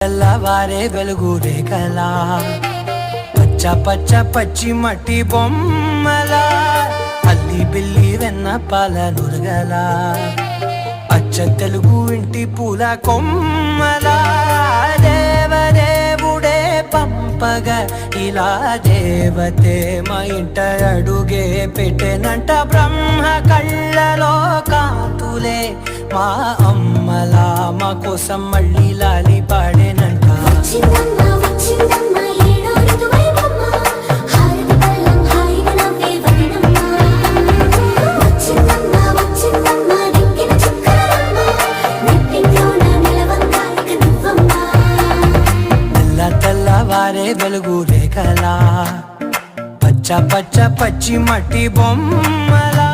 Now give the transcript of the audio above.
తెల్లవారే వెలుగు రేఖలా పచ్చ పచ్చ పచ్చి మట్టి బొమ్మలా అల్లి బిల్లి వెన్న పాల నురగలా అచ్చ తెలుగు ఇంటి పూల కొమ్మలా దేవదేవుడే పంపగ ఇలా దేవతే మా ఇంట అడుగే పెట్టెనంట బ్రహ్మ కళ్ళలో కాంతులే మా అమ్మలా మా కోసం మళ్ళీ లాలి పాడేనంట తెల్లవారే వెలుగు రేఖలా పచ్చ పచ్చ పచ్చి మట్టి బొమ్మలా